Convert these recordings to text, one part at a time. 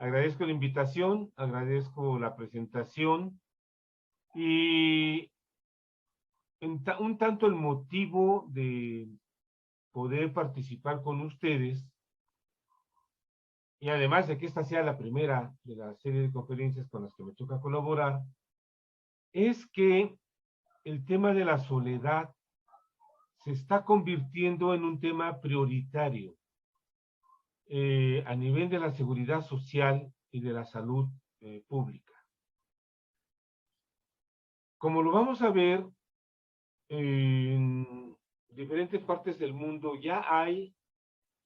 Agradezco la invitación, agradezco la presentación y un tanto el motivo de poder participar con ustedes, y además de que esta sea la primera de la serie de conferencias con las que me toca colaborar, es que el tema de la soledad se está convirtiendo en un tema prioritario a nivel de la seguridad social y de la salud pública. Como lo vamos a ver, en diferentes partes del mundo ya hay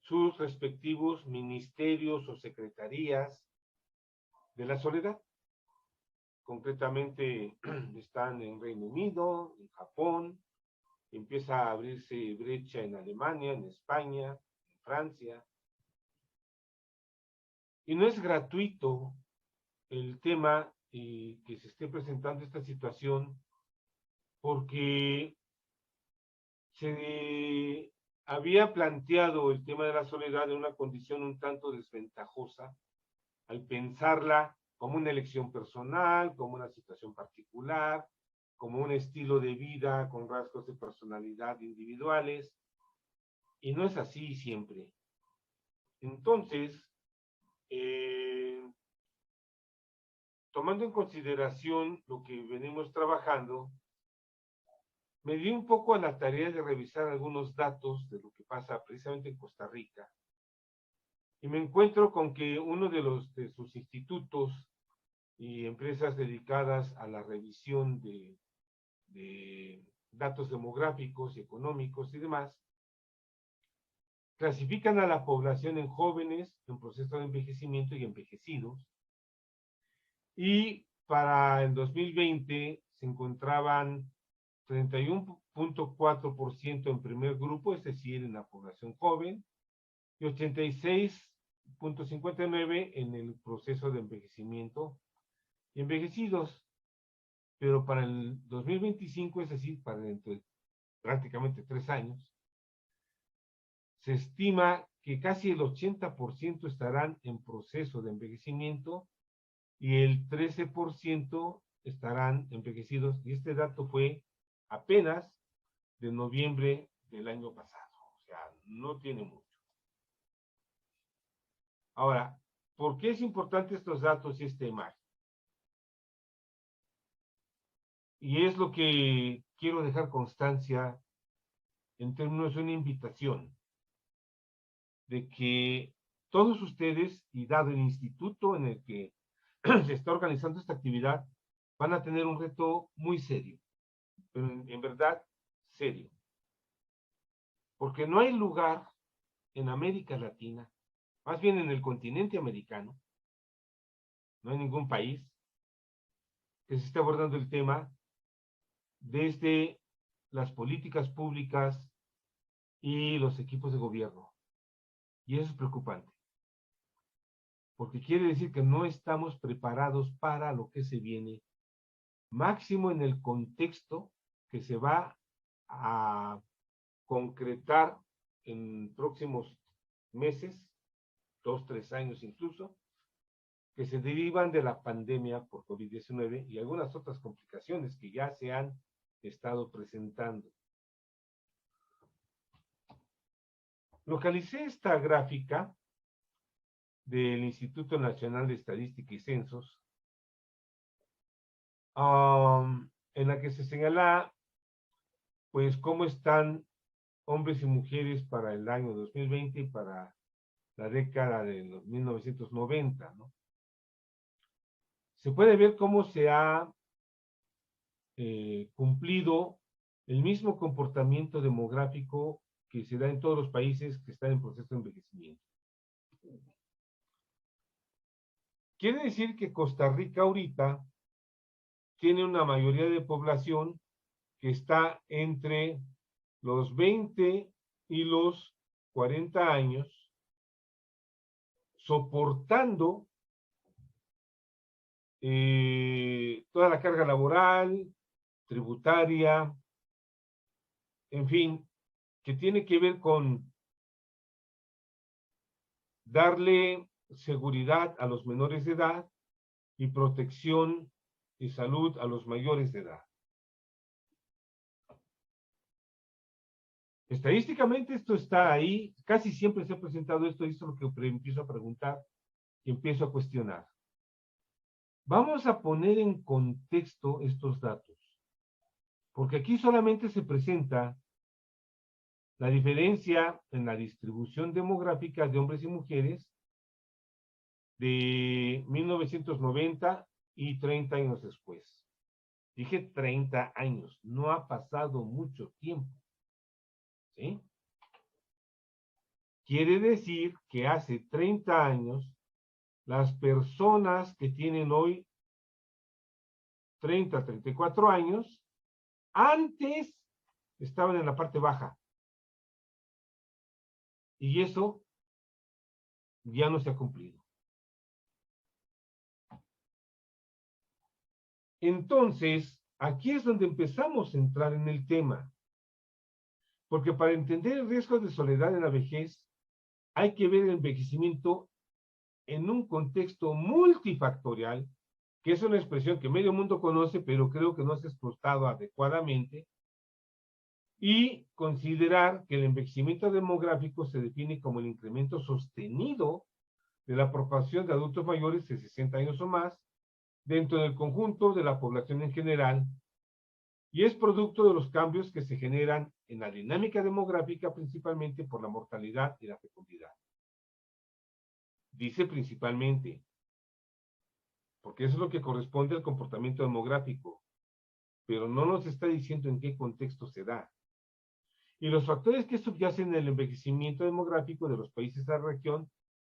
sus respectivos ministerios o secretarías de la soledad. Concretamente están en Reino Unido, en Japón, empieza a abrirse brecha en Alemania, en España, en Francia. Y no es gratuito el tema que se esté presentando esta situación, porque se había planteado el tema de la soledad en una condición un tanto desventajosa, al pensarla como una elección personal, como una situación particular, como un estilo de vida con rasgos de personalidad individuales, y no es así siempre. Entonces, tomando en consideración lo que venimos trabajando, me di un poco a la tarea de revisar algunos datos de lo que pasa precisamente en Costa Rica, y me encuentro con que uno de sus institutos y empresas dedicadas a la revisión de datos demográficos y económicos y demás, clasifican a la población en jóvenes, en proceso de envejecimiento y envejecidos, y para el 2020 se encontraban 31.4% en primer grupo, es decir, en la población joven, y 86.59% en el proceso de envejecimiento y envejecidos. Pero para el 2025, es decir, para dentro de prácticamente 3 años, se estima que casi el 80% estarán en proceso de envejecimiento y el 13% estarán envejecidos, y este dato fue apenas de noviembre del año pasado, o sea, no tiene mucho. Ahora, ¿por qué es importante estos datos y este imagen? Y es lo que quiero dejar constancia en términos de una invitación, de que todos ustedes, y dado el instituto en el que se está organizando esta actividad, van a tener un reto muy serio, pero en verdad serio. Porque no hay lugar en América Latina, más bien en el continente americano, no hay ningún país que se esté abordando el tema desde las políticas públicas y los equipos de gobierno. Y eso es preocupante, porque quiere decir que no estamos preparados para lo que se viene, máximo en el contexto que se va a concretar en próximos meses, 2, 3 años incluso, que se derivan de la pandemia por COVID-19 y algunas otras complicaciones que ya se han estado presentando. Localicé esta gráfica del Instituto Nacional de Estadística y Censos, en la que se señala pues cómo están hombres y mujeres para el año 2020 y para la década de los 1990, ¿no? Se puede ver cómo se ha cumplido el mismo comportamiento demográfico que se da en todos los países que están en proceso de envejecimiento. Quiere decir que Costa Rica ahorita tiene una mayoría de población que está entre los 20 y los 40 años, soportando toda la carga laboral, tributaria, en fin, que tiene que ver con darle seguridad a los menores de edad y protección y salud a los mayores de edad. Estadísticamente esto está ahí, casi siempre se ha presentado esto, y esto es lo que empiezo a preguntar y empiezo a cuestionar. Vamos a poner en contexto estos datos, porque aquí solamente se presenta la diferencia en la distribución demográfica de hombres y mujeres de 1990 y 30 años después. Dije 30 años, no ha pasado mucho tiempo. ¿Sí? Quiere decir que hace 30 años, las personas que tienen hoy 30, 34 años, antes estaban en la parte baja. Y eso ya no se ha cumplido. Entonces, aquí es donde empezamos a entrar en el tema. Porque para entender el riesgo de soledad en la vejez, hay que ver el envejecimiento en un contexto multifactorial, que es una expresión que medio mundo conoce, pero creo que no se ha explotado adecuadamente, y considerar que el envejecimiento demográfico se define como el incremento sostenido de la proporción de adultos mayores de 60 años o más dentro del conjunto de la población en general, y es producto de los cambios que se generan en la dinámica demográfica principalmente por la mortalidad y la fecundidad. Dice principalmente, porque eso es lo que corresponde al comportamiento demográfico, pero no nos está diciendo en qué contexto se da. Y los factores que subyacen en el envejecimiento demográfico de los países de la región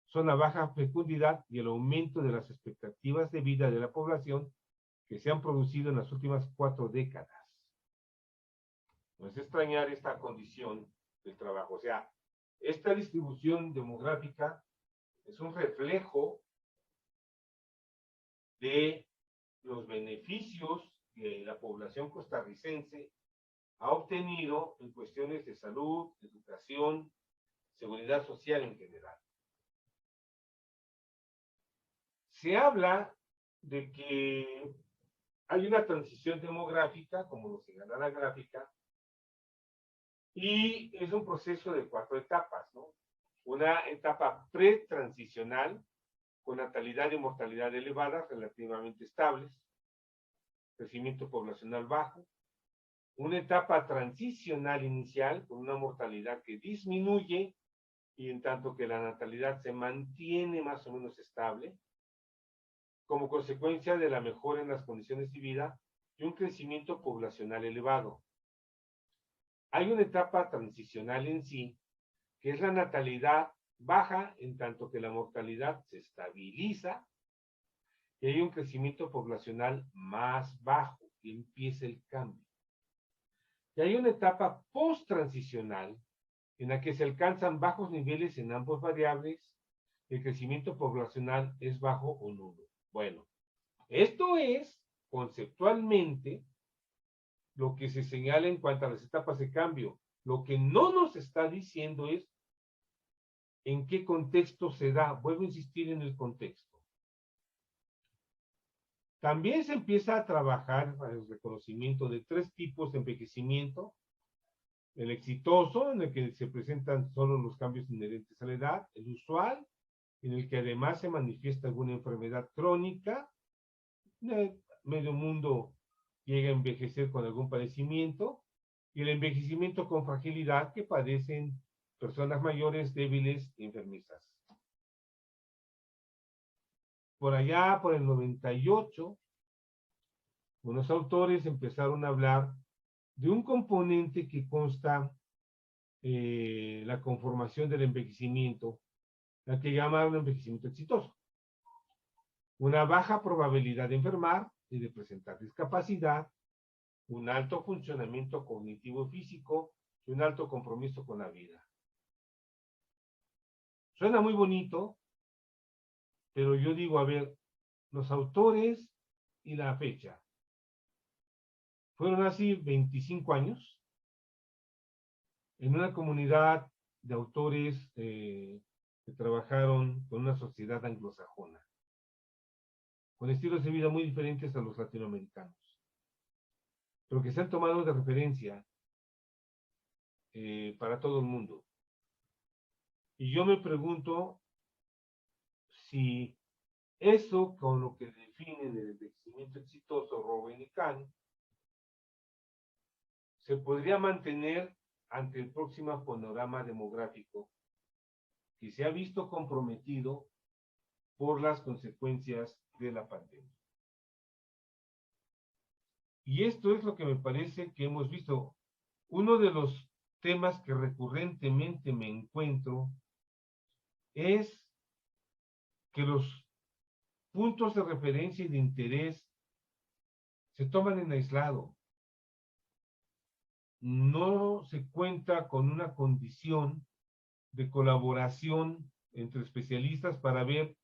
son la baja fecundidad y el aumento de las expectativas de vida de la población que se han producido en las últimas 4 décadas. No es extrañar esta condición del trabajo. O sea, esta distribución demográfica es un reflejo de los beneficios que la población costarricense ha obtenido en cuestiones de salud, educación, seguridad social en general. Se habla de que hay una transición demográfica, como lo señala la gráfica, y es un proceso de 4 etapas, ¿no? Una etapa pretransicional, con natalidad y mortalidad elevadas, relativamente estables, crecimiento poblacional bajo. Una etapa transicional inicial, con una mortalidad que disminuye, y en tanto que la natalidad se mantiene más o menos estable, como consecuencia de la mejora en las condiciones de vida y un crecimiento poblacional elevado. Hay una etapa transicional en sí, que es la natalidad baja, en tanto que la mortalidad se estabiliza, y hay un crecimiento poblacional más bajo, y empieza el cambio. Y hay una etapa post-transicional, en la que se alcanzan bajos niveles en ambos variables, el crecimiento poblacional es bajo o nulo. Bueno, esto es conceptualmente lo que se señala en cuanto a las etapas de cambio. Lo que no nos está diciendo es en qué contexto se da. Vuelvo a insistir en el contexto. También se empieza a trabajar el reconocimiento de 3 tipos de envejecimiento. El exitoso, en el que se presentan solo los cambios inherentes a la edad. El usual, en el que además se manifiesta alguna enfermedad crónica. Medio mundo llega a envejecer con algún padecimiento. Y el envejecimiento con fragilidad, que padecen personas mayores, débiles e enfermizas. Por allá, por el 98, unos autores empezaron a hablar de un componente que consta la conformación del envejecimiento, la que llamaron envejecimiento exitoso. Una baja probabilidad de enfermar y de presentar discapacidad, un alto funcionamiento cognitivo físico y un alto compromiso con la vida. Suena muy bonito, pero yo digo, a ver, los autores y la fecha. Fueron así 25 años en una comunidad de autores que trabajaron con una sociedad anglosajona, con estilos de vida muy diferentes a los latinoamericanos, pero que se han tomado de referencia para todo el mundo. Y yo me pregunto si eso con lo que definen el envejecimiento exitoso Rowen y Kahn se podría mantener ante el próximo panorama demográfico que se ha visto comprometido por las consecuencias de la pandemia. Y esto es lo que me parece que hemos visto. Uno de los temas que recurrentemente me encuentro es que los puntos de referencia y de interés se toman en aislado. No se cuenta con una condición de colaboración entre especialistas para ver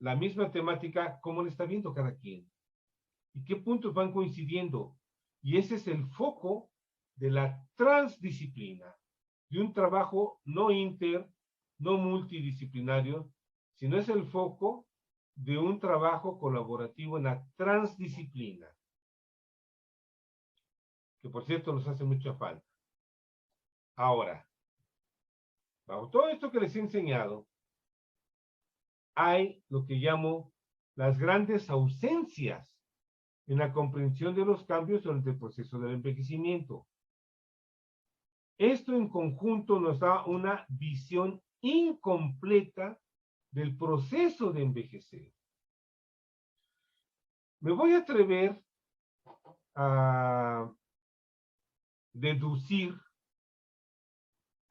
la misma temática, cómo le está viendo cada quien y qué puntos van coincidiendo. Y ese es el foco de la transdisciplina, de un trabajo no no multidisciplinario, sino es el foco de un trabajo colaborativo en la transdisciplina, que por cierto nos hace mucha falta. Ahora, bajo todo esto que les he enseñado, hay lo que llamo las grandes ausencias en la comprensión de los cambios durante el proceso del envejecimiento. Esto en conjunto nos da una visión incompleta del proceso de envejecer. Me voy a atrever a deducir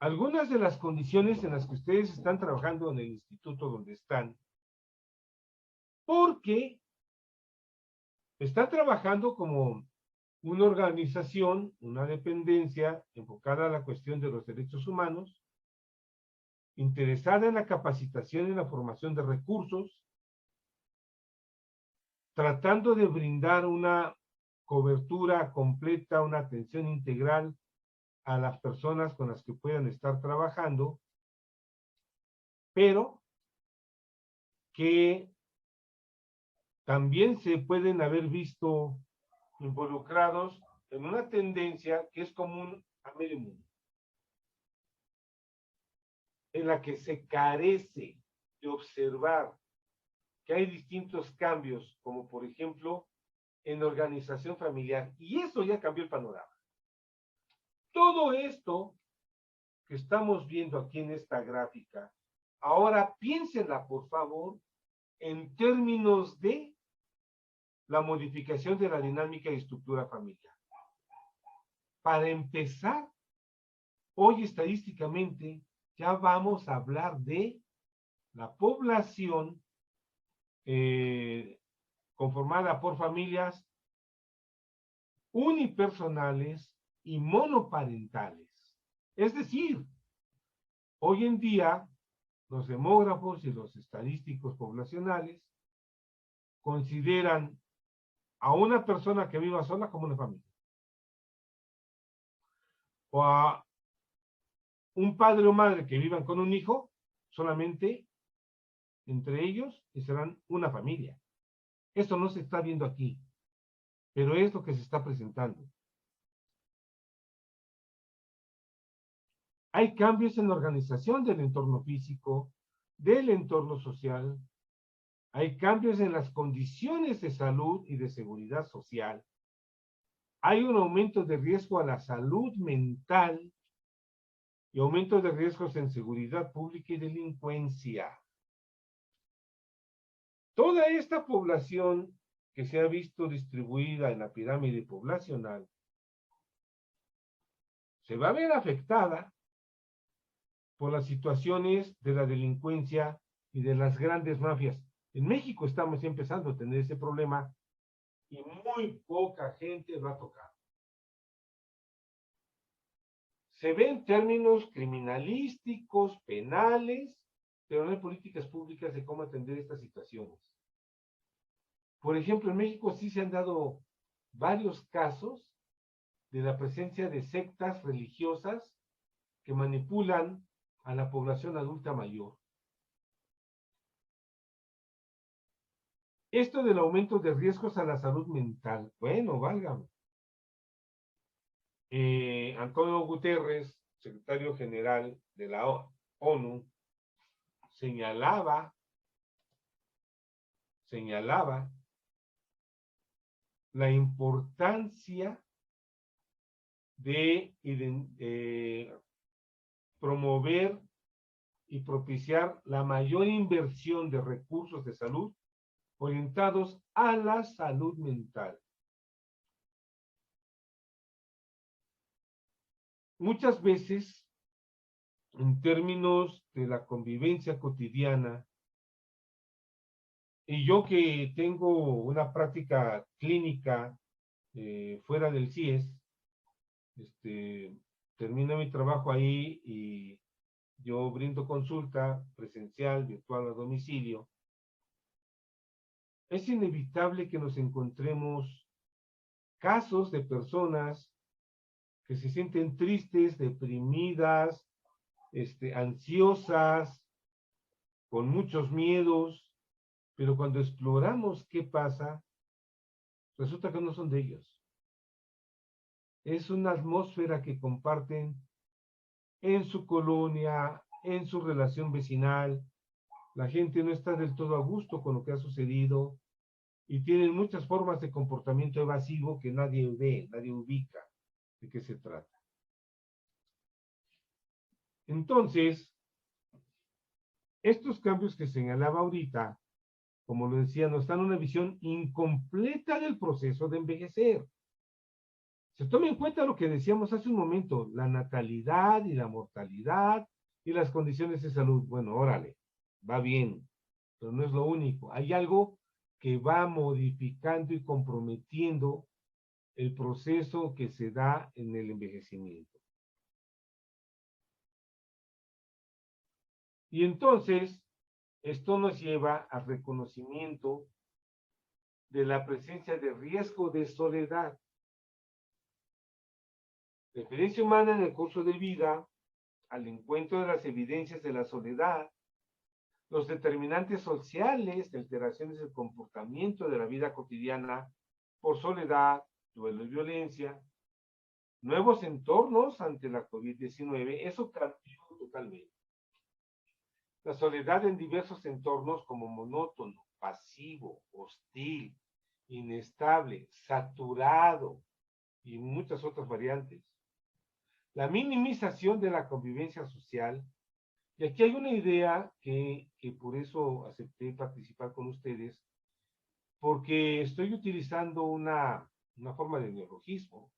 algunas de las condiciones en las que ustedes están trabajando en el instituto donde están, porque están trabajando como una organización, una dependencia enfocada a la cuestión de los derechos humanos, interesada en la capacitación y la formación de recursos, tratando de brindar una cobertura completa, una atención integral a las personas con las que puedan estar trabajando, pero que también se pueden haber visto involucrados en una tendencia que es común a medio mundo, en la que se carece de observar que hay distintos cambios, como por ejemplo en organización familiar, y eso ya cambió el panorama. Todo esto que estamos viendo aquí en esta gráfica, ahora piénsenla por favor en términos de la modificación de la dinámica y estructura familiar. Para empezar, hoy estadísticamente ya vamos a hablar de la población conformada por familias unipersonales y monoparentales. Es decir, hoy en día los demógrafos y los estadísticos poblacionales consideran a una persona que viva sola como una familia. O a un padre o madre que vivan con un hijo, solamente entre ellos y serán una familia. Esto no se está viendo aquí, pero es lo que se está presentando. Hay cambios en la organización del entorno físico, del entorno social, hay cambios en las condiciones de salud y de seguridad social, hay un aumento de riesgo a la salud mental y aumento de riesgos en seguridad pública y delincuencia. Toda esta población que se ha visto distribuida en la pirámide poblacional se va a ver afectada por las situaciones de la delincuencia y de las grandes mafias. En México estamos empezando a tener ese problema y muy poca gente lo ha tocado. Se ve en términos criminalísticos, penales, pero no hay políticas públicas de cómo atender estas situaciones. Por ejemplo, en México sí se han dado varios casos de la presencia de sectas religiosas que manipulan a la población adulta mayor. Esto del aumento de riesgos a la salud mental. Bueno, válgame. Antonio Guterres, secretario general de la ONU, señalaba la importancia de promover y propiciar la mayor inversión de recursos de salud orientados a la salud mental. Muchas veces, en términos de la convivencia cotidiana, y yo que tengo una práctica clínica fuera del CIES, termino mi trabajo ahí y yo brindo consulta presencial, virtual a domicilio. Es inevitable que nos encontremos casos de personas que se sienten tristes, deprimidas, ansiosas, con muchos miedos, pero cuando exploramos qué pasa, resulta que no son de ellos. Es una atmósfera que comparten en su colonia, en su relación vecinal. La gente no está del todo a gusto con lo que ha sucedido y tienen muchas formas de comportamiento evasivo que nadie ve, nadie ubica de qué se trata. Entonces, estos cambios que señalaba ahorita, como lo decía, nos dan una visión incompleta del proceso de envejecer. Se toma en cuenta lo que decíamos hace un momento, la natalidad y la mortalidad y las condiciones de salud. Bueno, órale, va bien, pero no es lo único. Hay algo que va modificando y comprometiendo el proceso que se da en el envejecimiento. Y entonces, esto nos lleva al reconocimiento de la presencia de riesgo de soledad. La experiencia humana en el curso de vida, al encuentro de las evidencias de la soledad, los determinantes sociales de alteraciones del comportamiento de la vida cotidiana por soledad, duelo y violencia, nuevos entornos ante la COVID-19, eso cambió totalmente. La soledad en diversos entornos como monótono, pasivo, hostil, inestable, saturado y muchas otras variantes. La minimización de la convivencia social. Y aquí hay una idea que por eso acepté participar con ustedes, porque estoy utilizando una forma de neologismo,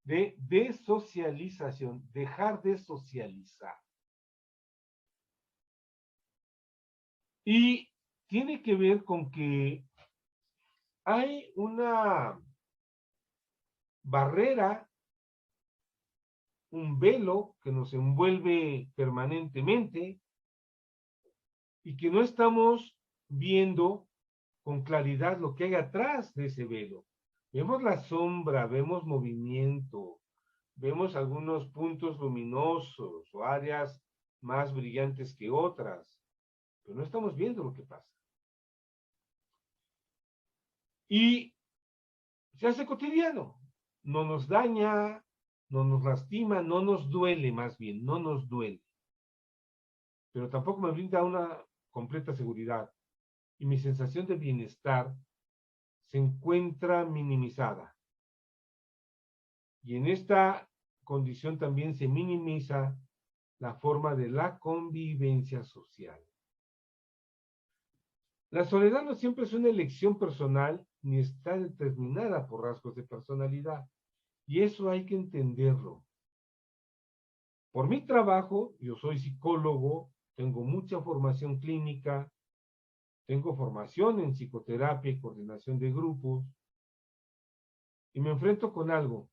de desocialización, dejar de socializar. Y tiene que ver con que hay una barrera, un velo que nos envuelve permanentemente y que no estamos viendo con claridad lo que hay atrás de ese velo. Vemos la sombra, vemos movimiento, vemos algunos puntos luminosos o áreas más brillantes que otras, pero no estamos viendo lo que pasa. Y se hace cotidiano, no nos daña, no nos lastima, no nos duele más bien, no nos duele. Pero tampoco me brinda una completa seguridad. Y mi sensación de bienestar se encuentra minimizada. Y en esta condición también se minimiza la forma de la convivencia social. La soledad no siempre es una elección personal ni está determinada por rasgos de personalidad. Y eso hay que entenderlo. Por mi trabajo, yo soy psicólogo, tengo mucha formación clínica, tengo formación en psicoterapia y coordinación de grupos, y me enfrento con algo.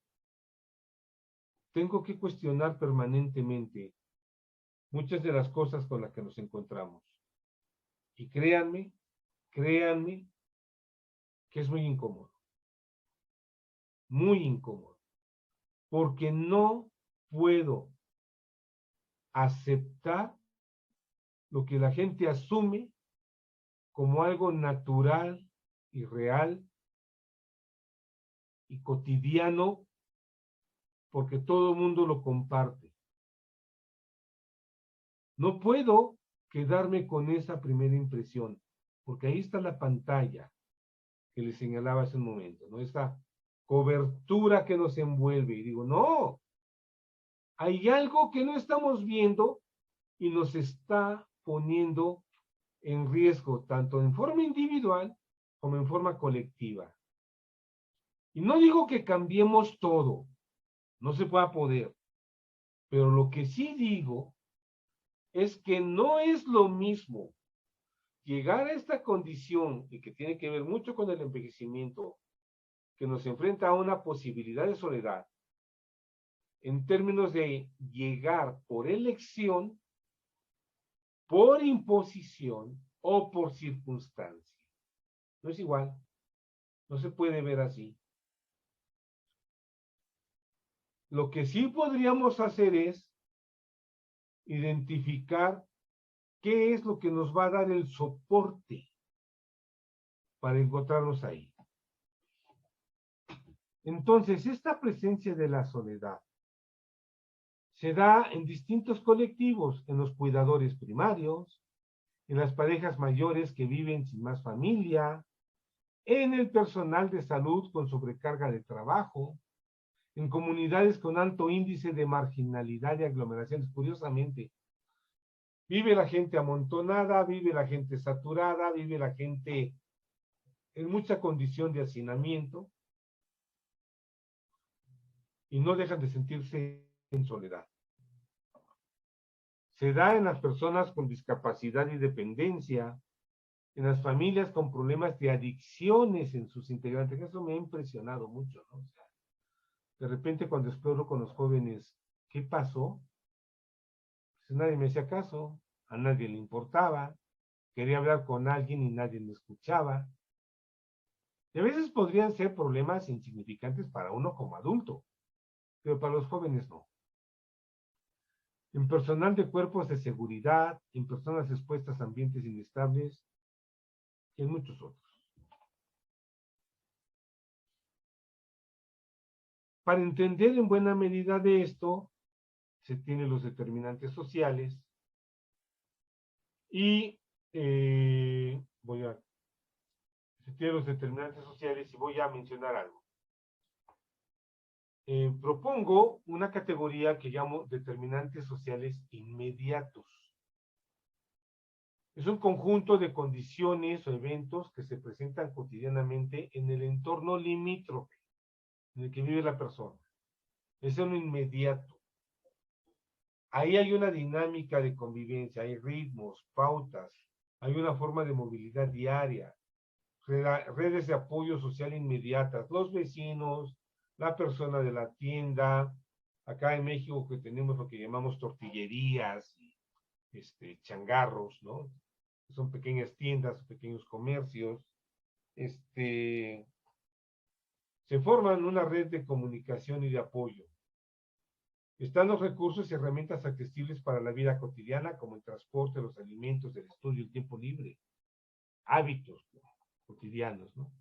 Tengo que cuestionar permanentemente muchas de las cosas con las que nos encontramos. Y créanme que es muy incómodo, porque no puedo aceptar lo que la gente asume como algo natural y real y cotidiano, porque todo el mundo lo comparte. No puedo quedarme con esa primera impresión, porque ahí está la pantalla que les señalaba hace un momento, ¿no? Esta cobertura que nos envuelve. Y digo, no, hay algo que no estamos viendo y nos está poniendo en riesgo, tanto en forma individual como en forma colectiva. Y no digo que cambiemos todo, no se pueda poder, pero lo que sí digo es que no es lo mismo llegar a esta condición y que tiene que ver mucho con el envejecimiento, que nos enfrenta a una posibilidad de soledad, en términos de llegar por elección, por imposición o por circunstancia. No es igual, no se puede ver así. Lo que sí podríamos hacer es identificar qué es lo que nos va a dar el soporte para encontrarnos ahí. Entonces, esta presencia de la soledad se da en distintos colectivos, en los cuidadores primarios, en las parejas mayores que viven sin más familia, en el personal de salud con sobrecarga de trabajo, en comunidades con alto índice de marginalidad y aglomeraciones. Curiosamente, vive la gente amontonada, vive la gente saturada, vive la gente en mucha condición de hacinamiento y no dejan de sentirse en soledad. Se da en las personas con discapacidad y dependencia, en las familias con problemas de adicciones en sus integrantes. Eso me ha impresionado mucho, ¿no? O sea, de repente cuando exploro con los jóvenes, ¿qué pasó? Pues nadie me hacía caso, a nadie le importaba, quería hablar con alguien y nadie me escuchaba. Y a veces podrían ser problemas insignificantes para uno como adulto, pero para los jóvenes no. En personal de cuerpos de seguridad, en personas expuestas a ambientes inestables y en muchos otros. Para entender en buena medida de esto, se tienen los determinantes sociales y se tienen los determinantes sociales y voy a mencionar algo. Propongo una categoría que llamo determinantes sociales inmediatos. Es un conjunto de condiciones o eventos que se presentan cotidianamente en el entorno limítrofe en el que vive la persona. Es un inmediato. Ahí hay una dinámica de convivencia, hay ritmos, pautas, hay una forma de movilidad diaria, redes de apoyo social inmediatas, los vecinos, la persona de la tienda, acá en México que tenemos lo que llamamos tortillerías, changarros, ¿no? Son pequeñas tiendas, pequeños comercios, se forman una red de comunicación y de apoyo. Están los recursos y herramientas accesibles para la vida cotidiana, como el transporte, los alimentos, el estudio, el tiempo libre, hábitos, ¿no?, cotidianos, ¿no?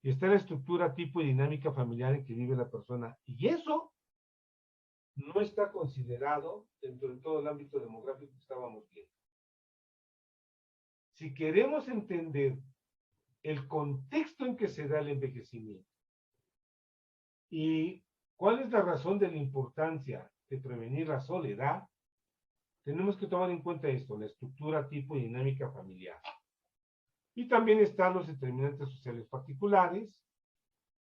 Y está la estructura, tipo y dinámica familiar en que vive la persona. Y eso no está considerado dentro de todo el ámbito demográfico que estábamos viendo. Si queremos entender el contexto en que se da el envejecimiento y cuál es la razón de la importancia de prevenir la soledad, tenemos que tomar en cuenta esto, la estructura, tipo y dinámica familiar. Y también están los determinantes sociales particulares,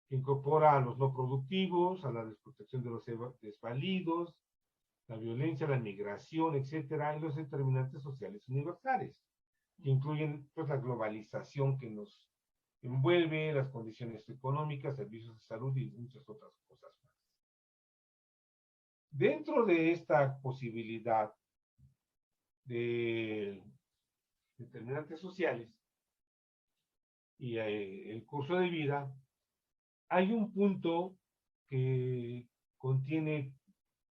que incorpora a los no productivos, a la desprotección de los desvalidos, la violencia, la migración, etcétera, y los determinantes sociales universales, que incluyen pues la globalización que nos envuelve, las condiciones económicas, servicios de salud y muchas otras cosas más. Dentro de esta posibilidad de determinantes sociales y el curso de vida, hay un punto que contiene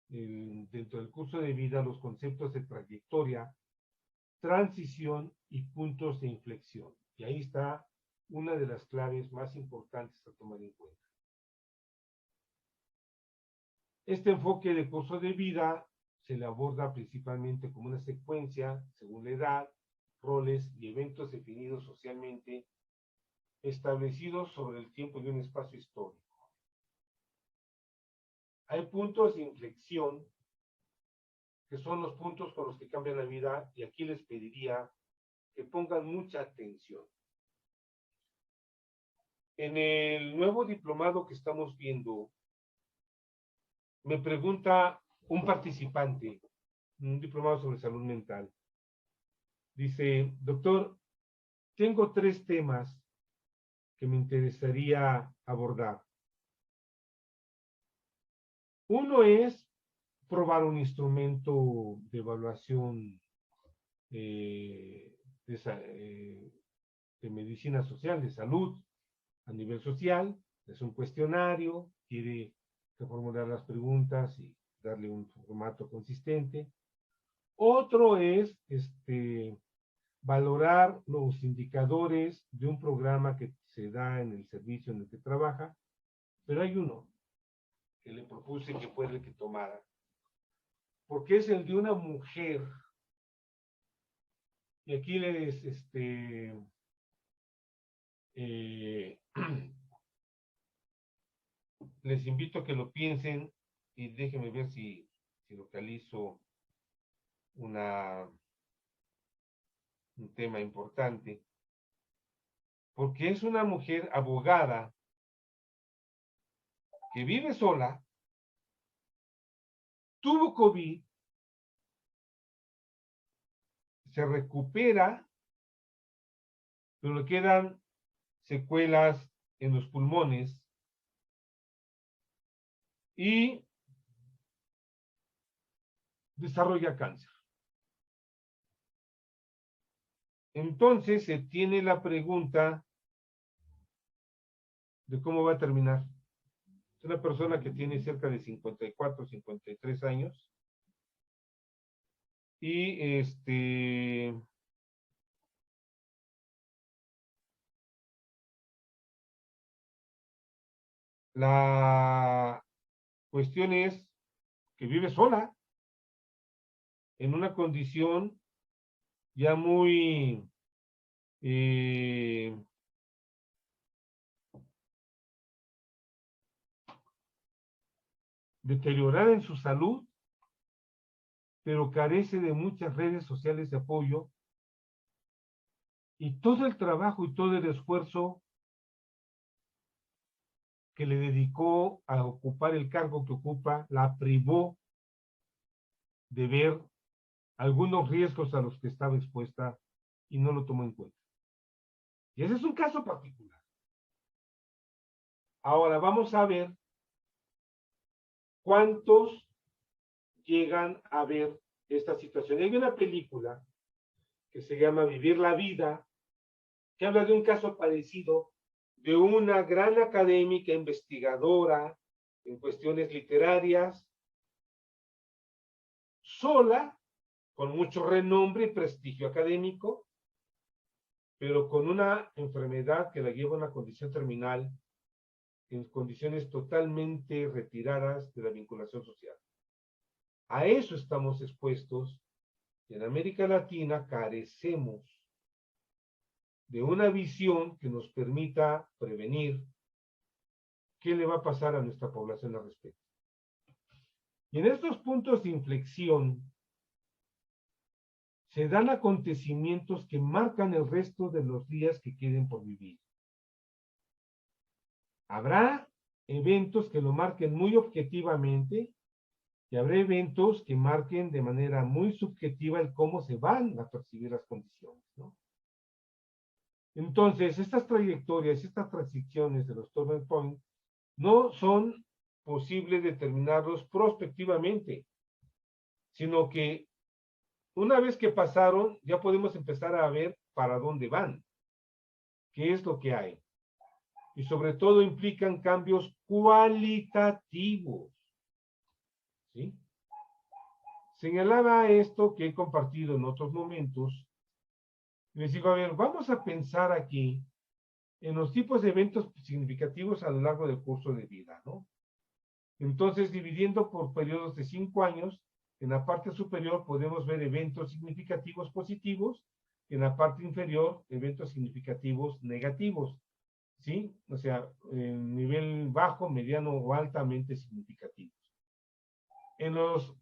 dentro del curso de vida los conceptos de trayectoria, transición y puntos de inflexión. Y ahí está una de las claves más importantes a tomar en cuenta. Este enfoque de curso de vida se le aborda principalmente como una secuencia según la edad, roles y eventos definidos socialmente, establecidos sobre el tiempo de un espacio histórico. Hay puntos de inflexión que son los puntos con los que cambia la vida, y aquí les pediría que pongan mucha atención. En el nuevo diplomado que estamos viendo, me pregunta un participante, un diplomado sobre salud mental. Dice, doctor, tengo 3 temas que me interesaría abordar. Uno es probar un instrumento de evaluación de medicina social, de salud, a nivel social. Es un cuestionario, quiere reformular las preguntas y darle un formato consistente. Otro es valorar los indicadores de un programa que se da en el servicio en el que trabaja, pero hay uno que le propuse que fuera el que tomara, porque es el de una mujer. Y aquí les les invito a que lo piensen y déjenme ver si localizo un tema importante, porque es una mujer abogada que vive sola, tuvo COVID, se recupera, pero le quedan secuelas en los pulmones y desarrolla cáncer. Entonces se tiene la pregunta de cómo va a terminar. Es una persona que tiene cerca de 54, 53 años y la cuestión es que vive sola en una condición ya muy deteriorada en su salud, pero carece de muchas redes sociales de apoyo, y todo el trabajo y todo el esfuerzo que le dedicó a ocupar el cargo que ocupa la privó de ver algunos riesgos a los que estaba expuesta y no lo tomó en cuenta. Y ese es un caso particular. Ahora vamos a ver cuántos llegan a ver esta situación. Hay una película que se llama Vivir la Vida, que habla de un caso parecido de una gran académica investigadora en cuestiones literarias, sola, con mucho renombre y prestigio académico, pero con una enfermedad que la lleva a una condición terminal, en condiciones totalmente retiradas de la vinculación social. A eso estamos expuestos. En América Latina carecemos de una visión que nos permita prevenir qué le va a pasar a nuestra población al respecto. Y en estos puntos de inflexión se dan acontecimientos que marcan el resto de los días que queden por vivir. Habrá eventos que lo marquen muy objetivamente y habrá eventos que marquen de manera muy subjetiva el cómo se van a percibir las condiciones, ¿no? Entonces, estas trayectorias, estas transiciones de los turning points no son posibles determinarlos prospectivamente, sino que una vez que pasaron, ya podemos empezar a ver para dónde van, qué es lo que hay. Y sobre todo implican cambios cualitativos, ¿sí? Señalaba esto que he compartido en otros momentos, Les digo, a ver, vamos a pensar aquí en los tipos de eventos significativos a lo largo del curso de vida, ¿no? Entonces, dividiendo por periodos de 5 años, en la parte superior podemos ver eventos significativos positivos, en la parte inferior, eventos significativos negativos, ¿sí? O sea, en nivel bajo, mediano o altamente significativos. En los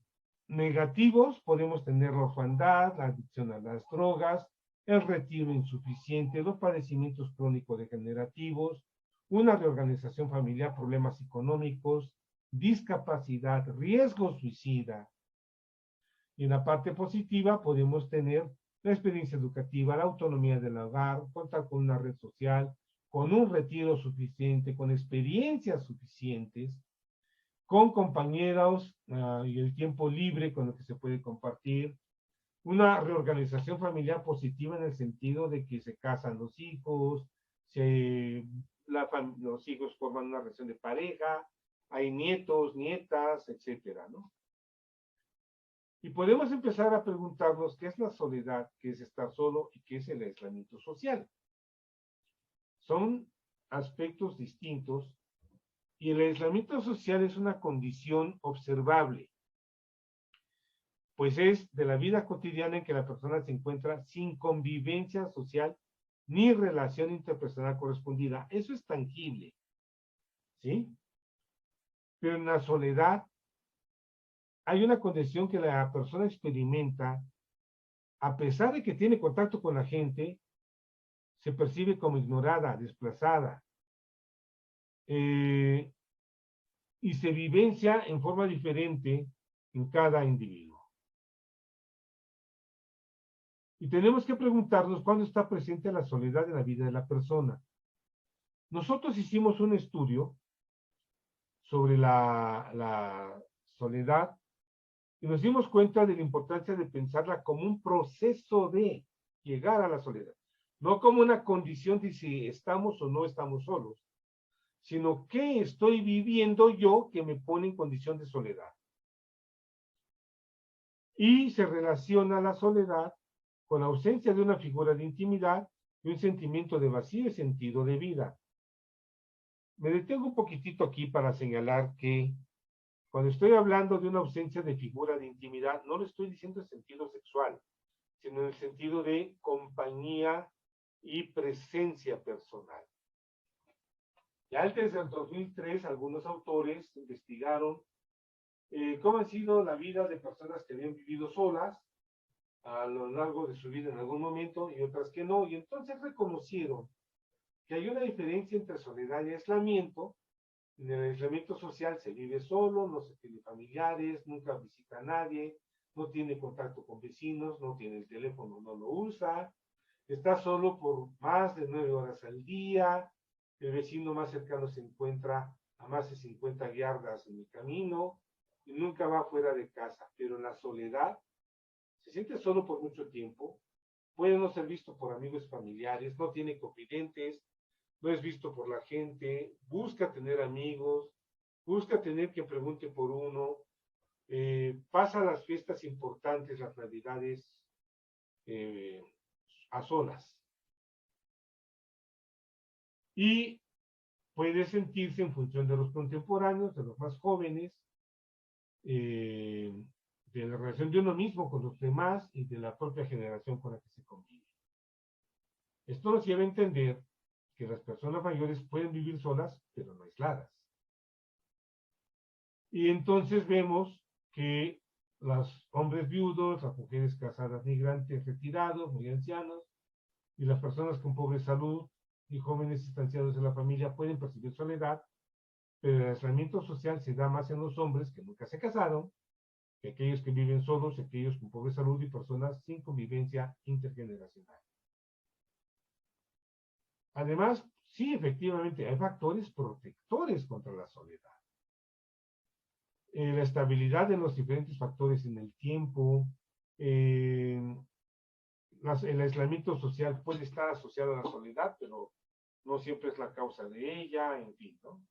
negativos podemos tener la orfandad, la adicción a las drogas, el retiro insuficiente, los padecimientos crónicos degenerativos, una reorganización familiar, problemas económicos, discapacidad, riesgo suicida. Y en la parte positiva podemos tener la experiencia educativa, la autonomía del hogar, contar con una red social, con un retiro suficiente, con experiencias suficientes, con compañeros y el tiempo libre con lo que se puede compartir, una reorganización familiar positiva en el sentido de que se casan los hijos, los hijos forman una relación de pareja, hay nietos, nietas, etcétera, ¿no? Y podemos empezar a preguntarnos qué es la soledad, qué es estar solo y qué es el aislamiento social. Son aspectos distintos y el aislamiento social es una condición observable, pues es de la vida cotidiana en que la persona se encuentra sin convivencia social ni relación interpersonal correspondida. Eso es tangible, ¿sí? Pero en la soledad hay una condición que la persona experimenta, a pesar de que tiene contacto con la gente, se percibe como ignorada, desplazada, eh, y se vivencia en forma diferente en cada individuo. Y tenemos que preguntarnos cuándo está presente la soledad en la vida de la persona. Nosotros hicimos un estudio sobre la soledad y nos dimos cuenta de la importancia de pensarla como un proceso de llegar a la soledad, no como una condición de si estamos o no estamos solos, sino qué estoy viviendo yo que me pone en condición de soledad. Y se relaciona la soledad con la ausencia de una figura de intimidad y un sentimiento de vacío y sentido de vida. Me detengo un poquitito aquí para señalar que cuando estoy hablando de una ausencia de figura de intimidad, no lo estoy diciendo en sentido sexual, sino en el sentido de compañía y presencia personal. Ya antes del 2003, algunos autores investigaron cómo ha sido la vida de personas que habían vivido solas a lo largo de su vida en algún momento y otras que no, y entonces reconocieron que hay una diferencia entre soledad y aislamiento. En el aislamiento social se vive solo, no se tiene familiares, nunca visita a nadie, no tiene contacto con vecinos, no tiene el teléfono, no lo usa, está solo por más de 9 horas al día, el vecino más cercano se encuentra a más de 50 yardas en el camino y nunca va fuera de casa, pero en la soledad se siente solo por mucho tiempo, puede no ser visto por amigos familiares, no tiene confidentes, no es visto por la gente, busca tener amigos, busca tener quien pregunte por uno, pasa las fiestas importantes, las navidades, eh, a solas. Y puede sentirse en función de los contemporáneos, de los más jóvenes, eh, de la relación de uno mismo con los demás y de la propia generación con la que se convive. Esto nos lleva a entender que las personas mayores pueden vivir solas, pero no aisladas. Y entonces vemos que los hombres viudos, las mujeres casadas migrantes retirados, muy ancianos, y las personas con pobre salud y jóvenes distanciados de la familia pueden percibir soledad, pero el aislamiento social se da más en los hombres que nunca se casaron, que aquellos que viven solos, aquellos con pobre salud y personas sin convivencia intergeneracional. Además, sí, efectivamente, hay factores protectores contra la soledad. La estabilidad de los diferentes factores en el tiempo, el aislamiento social puede estar asociado a la soledad, pero no siempre es la causa de ella, en fin, ¿no?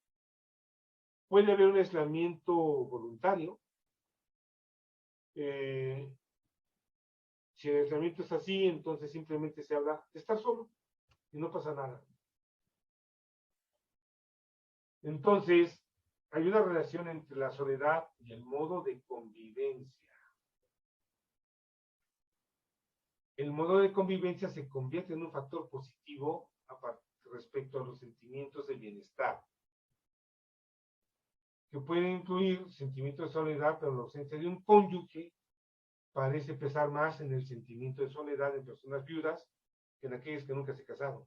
Puede haber un aislamiento voluntario, Si el aislamiento es así, entonces simplemente se habla de estar solo y no pasa nada. Entonces, hay una relación entre la soledad y el modo de convivencia. El modo de convivencia se convierte en un factor positivo respecto a los sentimientos de bienestar, que pueden incluir sentimientos de soledad, pero la ausencia de un cónyuge parece pesar más en el sentimiento de soledad en personas viudas que en aquellas que nunca se casaron.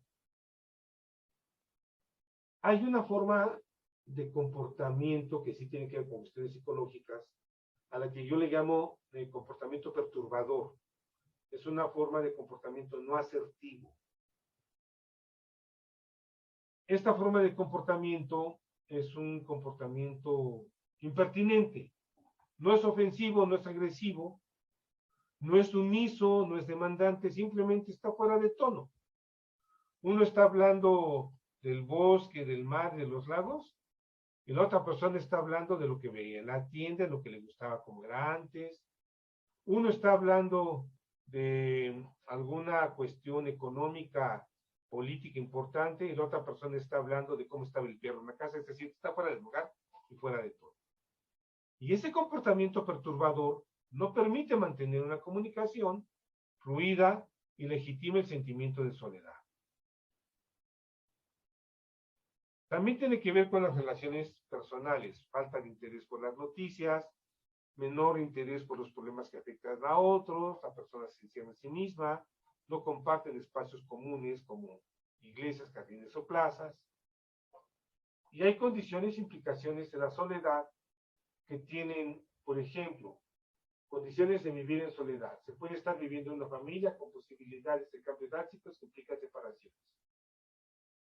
Hay una forma de comportamiento que sí tiene que ver con cuestiones psicológicas, a la que yo le llamo comportamiento perturbador. Es una forma de comportamiento no asertivo. Esta forma de comportamiento es un comportamiento impertinente. No es ofensivo, no es agresivo, no es sumiso, no es demandante, simplemente está fuera de tono. Uno está hablando del bosque, del mar, de los lagos, y la otra persona está hablando de lo que veía en la tienda, lo que le gustaba comer antes. Uno está hablando de alguna cuestión económica, política importante, y la otra persona está hablando de cómo estaba el perro en la casa, es decir, está fuera del lugar y fuera de todo. Y ese comportamiento perturbador no permite mantener una comunicación fluida y legitima el sentimiento de soledad. También tiene que ver con las relaciones personales, falta de interés por las noticias, menor interés por los problemas que afectan a otros, la persona se encierra en sí misma, no comparten espacios comunes como iglesias, jardines o plazas. Y hay condiciones, implicaciones de la soledad que tienen, por ejemplo, condiciones de vivir en soledad. Se puede estar viviendo en una familia con posibilidades de cambios drásticos que implican separaciones.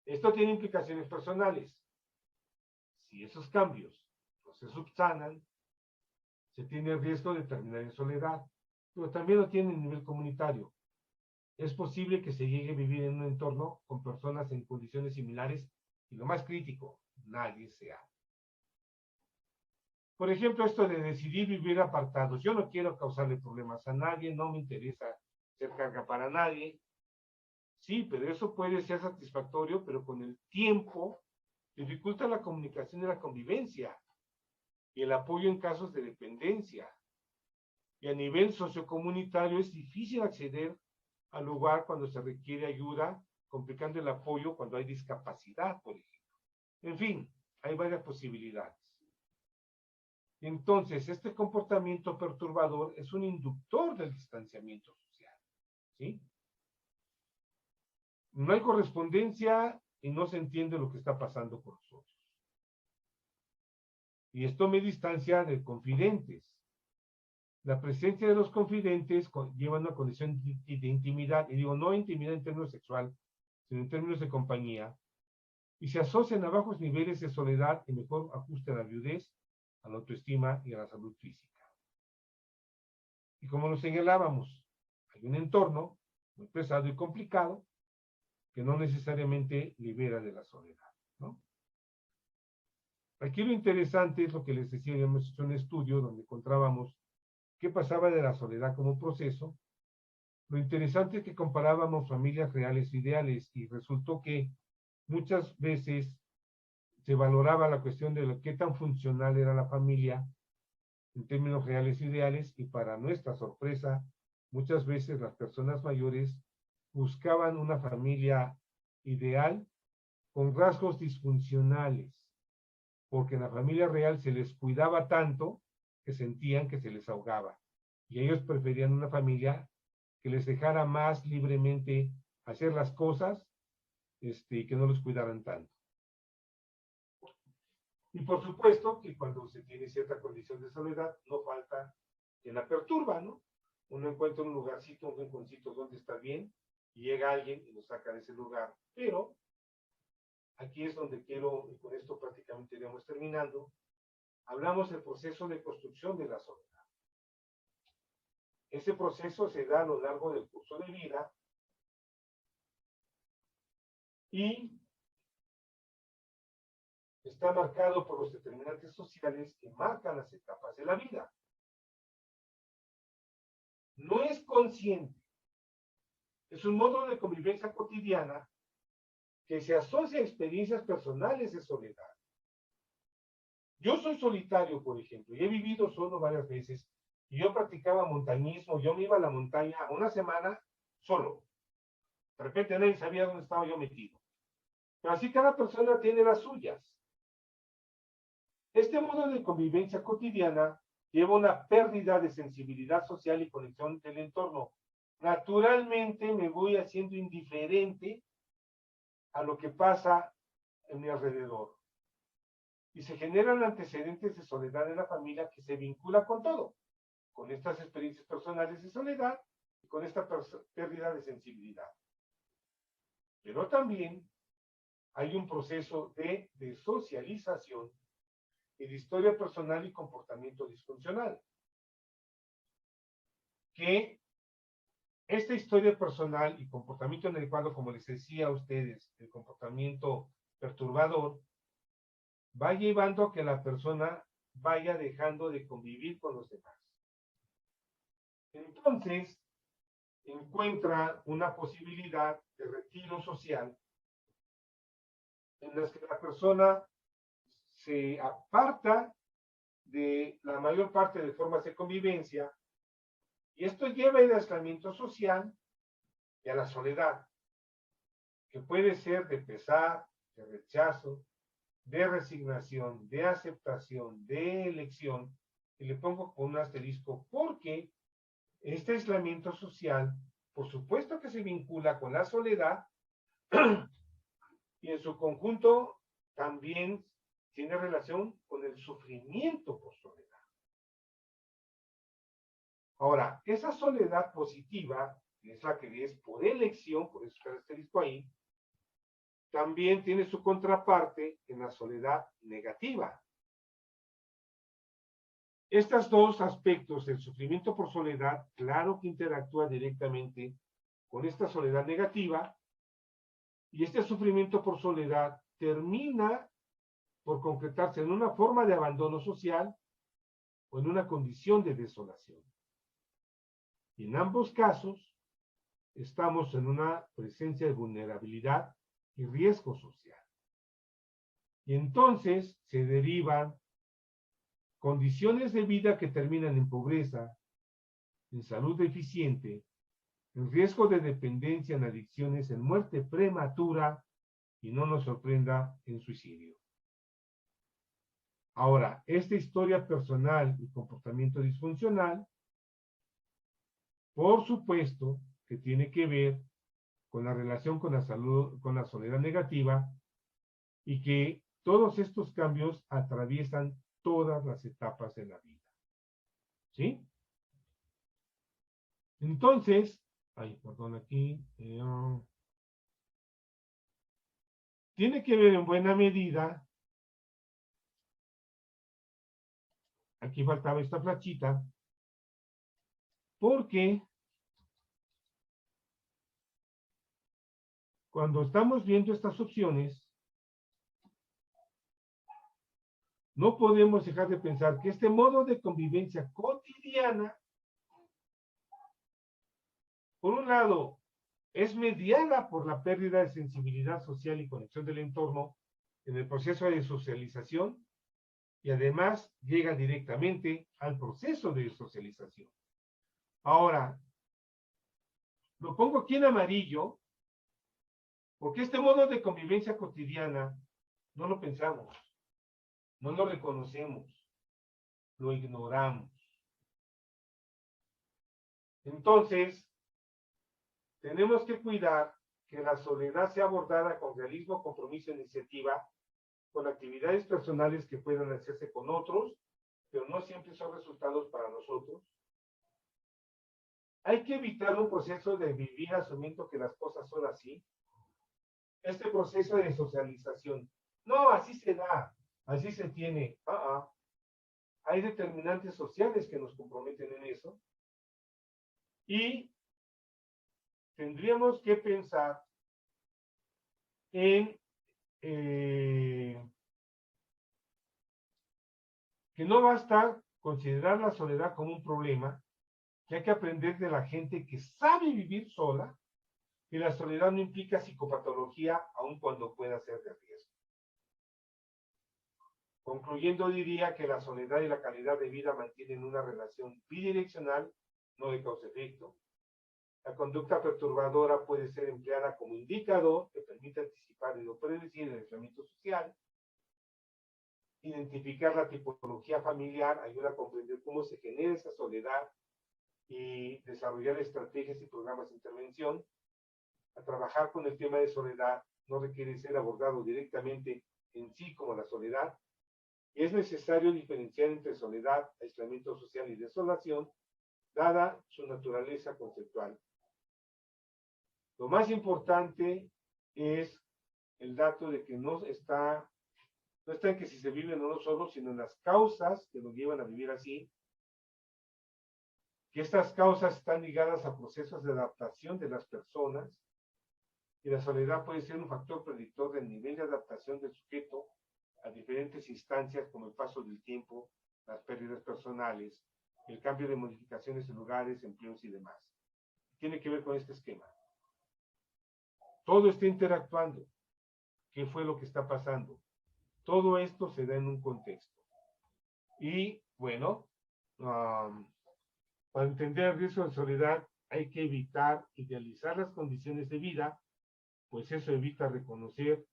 Esto tiene implicaciones personales. Si esos cambios no se subsanan, se tiene el riesgo de terminar en soledad, pero también lo tiene a nivel comunitario. Es posible que se llegue a vivir en un entorno con personas en condiciones similares y lo más crítico, nadie se ama. Por ejemplo, esto de decidir vivir apartados. Yo no quiero causarle problemas a nadie, no me interesa ser carga para nadie. Sí, pero eso puede ser satisfactorio, pero con el tiempo dificulta la comunicación y la convivencia y el apoyo en casos de dependencia. Y a nivel sociocomunitario es difícil acceder al lugar cuando se requiere ayuda, complicando el apoyo cuando hay discapacidad, por ejemplo. En fin, hay varias posibilidades. Entonces, este comportamiento perturbador es un inductor del distanciamiento social, ¿sí? No hay correspondencia y no se entiende lo que está pasando con nosotros. Y esto me distancia de confidentes. La presencia de los confidentes lleva a una condición de intimidad, y digo, no intimidad en términos sexual, sino en términos de compañía, y se asocian a bajos niveles de soledad y mejor ajuste a la viudez, a la autoestima y a la salud física. Y como lo señalábamos, hay un entorno muy pesado y complicado que no necesariamente libera de la soledad, ¿no? Aquí lo interesante es lo que les decía, hemos hecho un estudio donde encontrábamos qué pasaba de la soledad como proceso. Lo interesante es que comparábamos familias reales e ideales y resultó que muchas veces se valoraba la cuestión de qué tan funcional era la familia en términos reales e ideales, y para nuestra sorpresa, muchas veces las personas mayores buscaban una familia ideal con rasgos disfuncionales, porque en la familia real se les cuidaba tanto que sentían que se les ahogaba, y ellos preferían una familia que les dejara más libremente hacer las cosas, y que no los cuidaran tanto. Y por supuesto que cuando se tiene cierta condición de soledad, no falta que la perturba, ¿no? Uno encuentra un lugarcito, un rinconcito donde está bien, y llega alguien y lo saca de ese lugar. Pero aquí es donde quiero, y con esto prácticamente iremos terminando, hablamos del proceso de construcción de la soledad. Ese proceso se da a lo largo del curso de vida y está marcado por los determinantes sociales que marcan las etapas de la vida. no es consciente. Es un modo de convivencia cotidiana que se asocia a experiencias personales de soledad. Yo soy solitario, por ejemplo, y he vivido solo varias veces, y yo practicaba montañismo, yo me iba a la montaña una semana solo. De repente nadie sabía dónde estaba yo metido. Pero así cada persona tiene las suyas. Este modo de convivencia cotidiana lleva una pérdida de sensibilidad social y conexión del entorno. Naturalmente me voy haciendo indiferente a lo que pasa en mi alrededor. Y se generan antecedentes de soledad en la familia que se vincula con todo, con estas experiencias personales de soledad y con esta pérdida de sensibilidad. Pero también hay un proceso de desocialización y de historia personal y comportamiento disfuncional. Que esta historia personal y comportamiento inadecuado, como les decía a ustedes, el comportamiento perturbador, va llevando a que la persona vaya dejando de convivir con los demás. Entonces, encuentra una posibilidad de retiro social en la que la persona se aparta de la mayor parte de formas de convivencia y esto lleva al aislamiento social y a la soledad, que puede ser de pesar, de rechazo, de resignación, de aceptación, de elección, y le pongo con un asterisco porque este aislamiento social, por supuesto que se vincula con la soledad y en su conjunto también tiene relación con el sufrimiento por soledad. Ahora, esa soledad positiva, que es la que es por elección, por eso está el asterisco ahí, también tiene su contraparte en la soledad negativa. Estos dos aspectos, el sufrimiento por soledad, claro que interactúa directamente con esta soledad negativa, y este sufrimiento por soledad termina por concretarse en una forma de abandono social o en una condición de desolación. Y en ambos casos estamos en una presencia de vulnerabilidad y riesgo social. Y entonces se derivan condiciones de vida que terminan en pobreza, en salud deficiente, en riesgo de dependencia, en adicciones, en muerte prematura y no nos sorprenda en suicidio. Ahora, esta historia personal y comportamiento disfuncional, por supuesto que tiene que ver con la relación con la salud, con la soledad negativa y que todos estos cambios atraviesan todas las etapas de la vida. ¿Sí? Entonces, perdón, aquí, tiene que ver en buena medida, aquí faltaba esta flechita, porque cuando estamos viendo estas opciones, no podemos dejar de pensar que este modo de convivencia cotidiana, por un lado, es mediada por la pérdida de sensibilidad social y conexión del entorno en el proceso de socialización y además llega directamente al proceso de socialización. Ahora, lo pongo aquí en amarillo porque este modo de convivencia cotidiana no lo pensamos, no lo reconocemos, lo ignoramos. Entonces, tenemos que cuidar que la soledad sea abordada con realismo, compromiso e iniciativa, con actividades personales que puedan hacerse con otros, pero no siempre son resultados para nosotros. Hay que evitar un proceso de vivir asumiendo que las cosas son así. Este proceso de socialización, no, así se da, así se tiene. Hay determinantes sociales que nos comprometen en eso. Y tendríamos que pensar en que no basta considerar la soledad como un problema, que hay que aprender de la gente que sabe vivir sola, que la soledad no implica psicopatología, aun cuando pueda ser de riesgo. Concluyendo, diría que la soledad y la calidad de vida mantienen una relación bidireccional, no de causa-efecto. La conducta perturbadora puede ser empleada como indicador que permite anticipar y no predecir el aislamiento social. Identificar la tipología familiar ayuda a comprender cómo se genera esa soledad y desarrollar estrategias y programas de intervención. A trabajar con el tema de soledad no requiere ser abordado directamente en sí como la soledad, y es necesario diferenciar entre soledad, aislamiento social y desolación, dada su naturaleza conceptual. Lo más importante es el dato de que no está en que si se vive o no solo, sino en las causas que nos llevan a vivir así, que estas causas están ligadas a procesos de adaptación de las personas, y la soledad puede ser un factor predictor del nivel de adaptación del sujeto a diferentes instancias como el paso del tiempo, las pérdidas personales, el cambio de modificaciones de lugares, empleos y demás. Tiene que ver con este esquema. Todo está interactuando. ¿Qué fue lo que está pasando? Todo esto se da en un contexto. Y bueno, para entender el riesgo de soledad hay que evitar idealizar las condiciones de vida, pues eso evita reconocer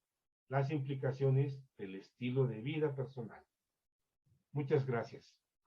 las implicaciones del estilo de vida personal. Muchas gracias.